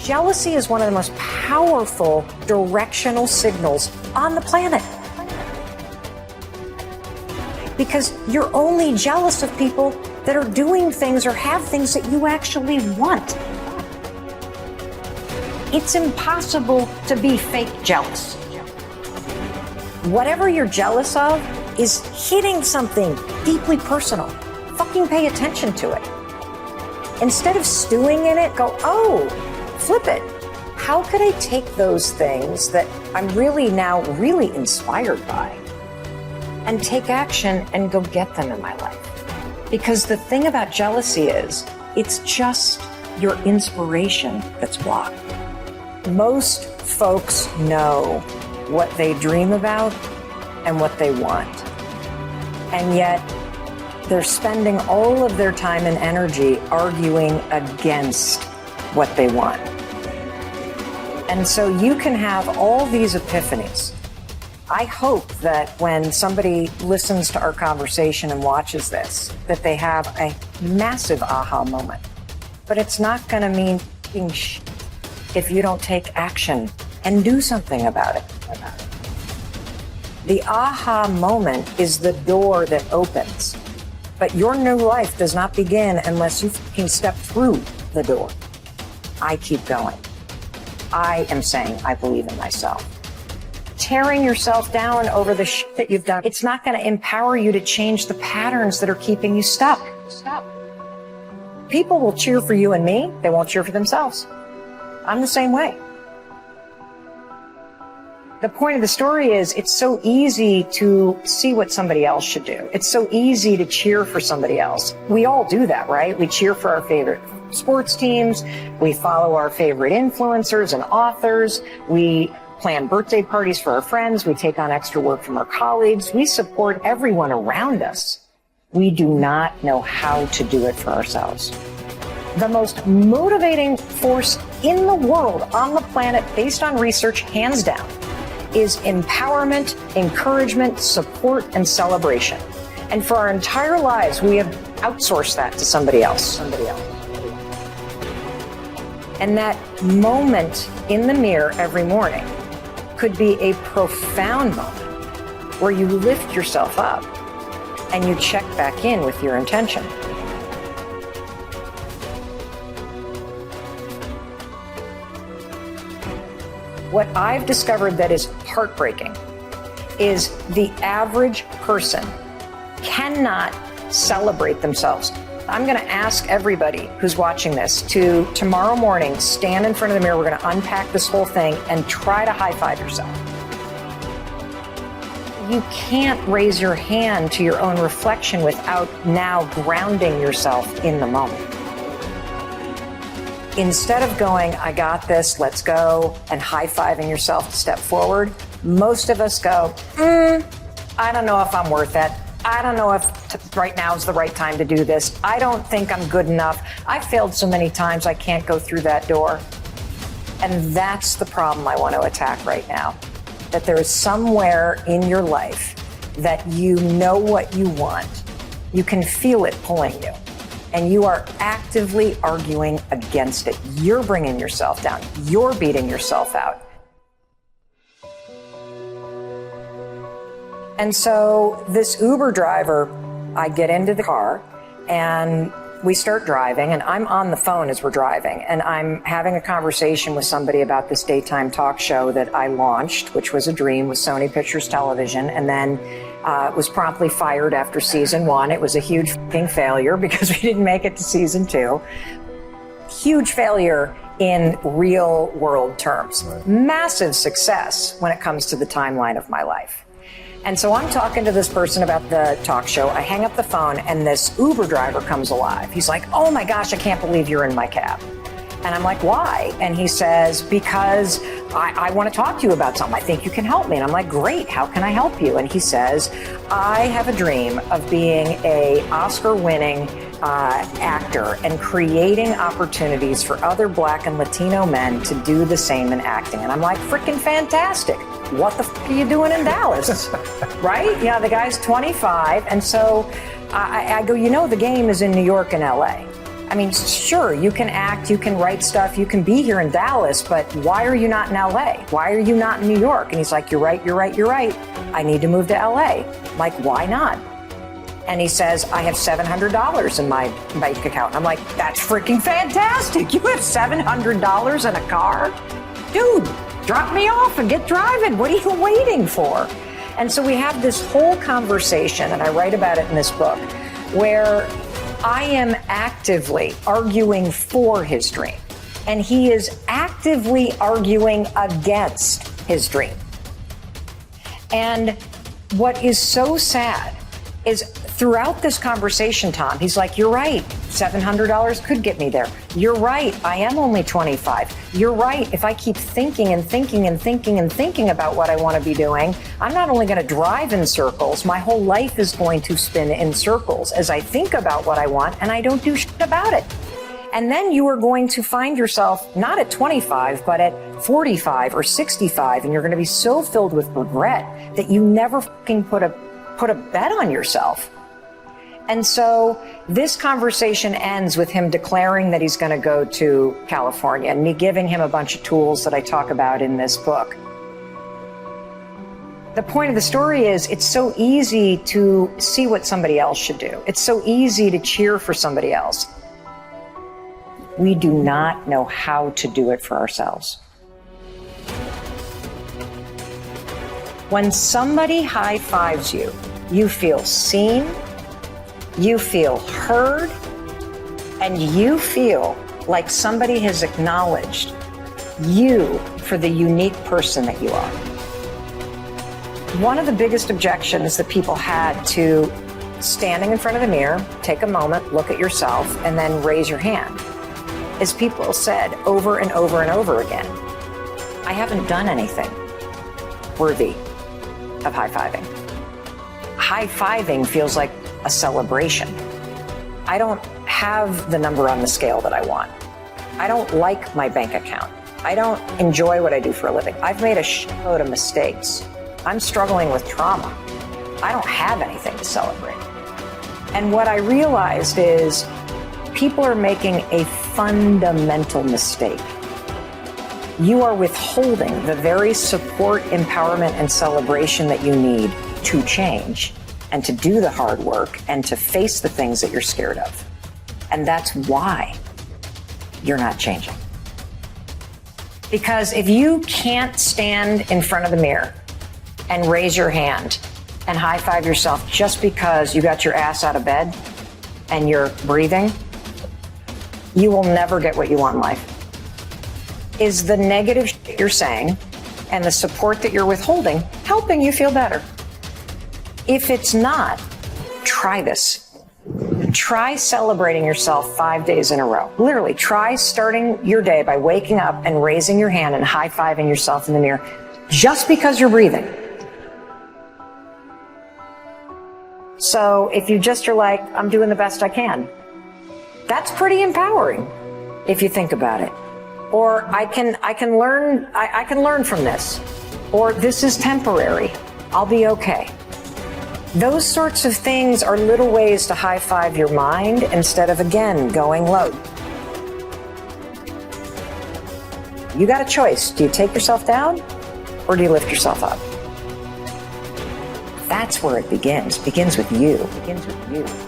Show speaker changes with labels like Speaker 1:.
Speaker 1: Jealousy is one of the most powerful directional signals on the planet. Because you're only jealous of people that are doing things or have things that you actually want. It's impossible to be fake jealous. Whatever you're jealous of is hitting something deeply personal. Fucking pay attention to it. Instead of stewing in it, go, oh, flip it. How could I take those things that I'm really now really inspired by and take action and go get them in my life? Because the thing about jealousy is, it's just your inspiration that's blocked. Most folks know what they dream about and what they want. And yet, they're spending all of their time and energy arguing against what they want. And so you can have all these epiphanies. I hope that when somebody listens to our conversation and watches this, that they have a massive aha moment. But it's not going to mean if you don't take action and do something about it. The aha moment is the door that opens. But your new life does not begin unless you can step through the door. I keep going. I am saying I believe in myself. Tearing yourself down over the shit that you've done, it's not going to empower you to change the patterns that are keeping you stuck. People will cheer for you and me. They won't cheer for themselves. I'm the same way. The point of the story is it's so easy to see what somebody else should do. It's so easy to cheer for somebody else. We all do that, right? We cheer for our favorite sports teams. We follow our favorite influencers and authors. We plan birthday parties for our friends. We take on extra work from our colleagues. We support everyone around us. We do not know how to do it for ourselves. The most motivating force in the world on the planet, based on research, hands down, is empowerment, encouragement, support, and celebration. And for our entire lives, we have outsourced that to somebody else. And that moment in the mirror every morning could be a profound moment where you lift yourself up and you check back in with your intention. What I've discovered that is heartbreaking is the average person cannot celebrate themselves. I'm going to ask everybody who's watching this to tomorrow morning stand in front of the mirror. We're going to unpack this whole thing and try to high five yourself. You can't raise your hand to your own reflection without now grounding yourself in the moment. Instead of going, I got this, let's go, and high-fiving yourself to step forward, most of us go, I don't know if I'm worth it. I don't know if right now is the right time to do this. I don't think I'm good enough. I failed so many times I can't go through that door. And that's the problem I want to attack right now. That there is somewhere in your life that you know what you want. You can feel it pulling you. And you are actively arguing against it. You're bringing yourself down. You're beating yourself out. And so this Uber driver, I get into the car and we start driving, and I'm on the phone as we're driving, and I'm having a conversation with somebody about this daytime talk show that I launched, which was a dream with Sony Pictures Television, and then was promptly fired after season 1. It was a huge fucking failure because we didn't make it to season 2. Huge failure in real world terms. Right. Massive success when it comes to the timeline of my life. And so I'm talking to this person about the talk show. I hang up the phone and this Uber driver comes alive. He's like, oh my gosh, I can't believe you're in my cab. And I'm like, why? And he says, because I want to talk to you about something. I think you can help me. And I'm like, great, how can I help you? And he says, I have a dream of being a Oscar-winning actor and creating opportunities for other Black and Latino men to do the same in acting. And I'm like, freaking fantastic. What the f*** are you doing in Dallas? Right? You know, the guy's 25. And so I go, you know, the game is in New York and LA. I mean, sure, you can act, you can write stuff, you can be here in Dallas, but why are you not in LA? Why are you not in New York? And he's like, you're right. I need to move to LA. I'm like, why not? And he says, I have $700 in my bank account. I'm like, that's freaking fantastic. You have $700 in a car? Dude, drop me off and get driving. What are you waiting for? And so we have this whole conversation, and I write about it in this book, where I am actively arguing for his dream, and he is actively arguing against his dream. And what is so sad is throughout this conversation, Tom, he's like, you're right, $700 could get me there. You're right, I am only 25. You're right, if I keep thinking about what I want to be doing, I'm not only going to drive in circles, my whole life is going to spin in circles as I think about what I want and I don't do shit about it. And then you are going to find yourself not at 25, but at 45 or 65, and you're going to be so filled with regret that you never fucking put a bet on yourself. And so this conversation ends with him declaring that he's going to go to California and me giving him a bunch of tools that I talk about in this book. The point of the story is it's so easy to see what somebody else should do. It's so easy to cheer for somebody else. We do not know how to do it for ourselves. When somebody high fives you, you feel seen, you feel heard, and you feel like somebody has acknowledged you for the unique person that you are. One of the biggest objections that people had to standing in front of the mirror, take a moment, look at yourself, and then raise your hand, is people said over and over and over again, I haven't done anything worthy of high-fiving. High-fiving feels like a celebration. I don't have the number on the scale that I want. I don't like my bank account. I don't enjoy what I do for a living. I've made a shitload of mistakes. I'm struggling with trauma. I don't have anything to celebrate. And what I realized is people are making a fundamental mistake. You are withholding the very support, empowerment, and celebration that you need to change and to do the hard work and to face the things that you're scared of. And that's why you're not changing. Because if you can't stand in front of the mirror and raise your hand and high five yourself just because you got your ass out of bed and you're breathing, you will never get what you want in life. Is the negative shit you're saying and the support that you're withholding helping you feel better? If it's not, try this. Try celebrating yourself 5 days in a row. Literally, try starting your day by waking up and raising your hand and high-fiving yourself in the mirror just because you're breathing. So if you just are like, I'm doing the best I can, that's pretty empowering if you think about it. Or I can learn from this. Or this is temporary. I'll be okay. Those sorts of things are little ways to high five your mind instead of, again, going low. You got a choice. Do you take yourself down or do you lift yourself up? That's where it begins. It begins with you. It begins with you.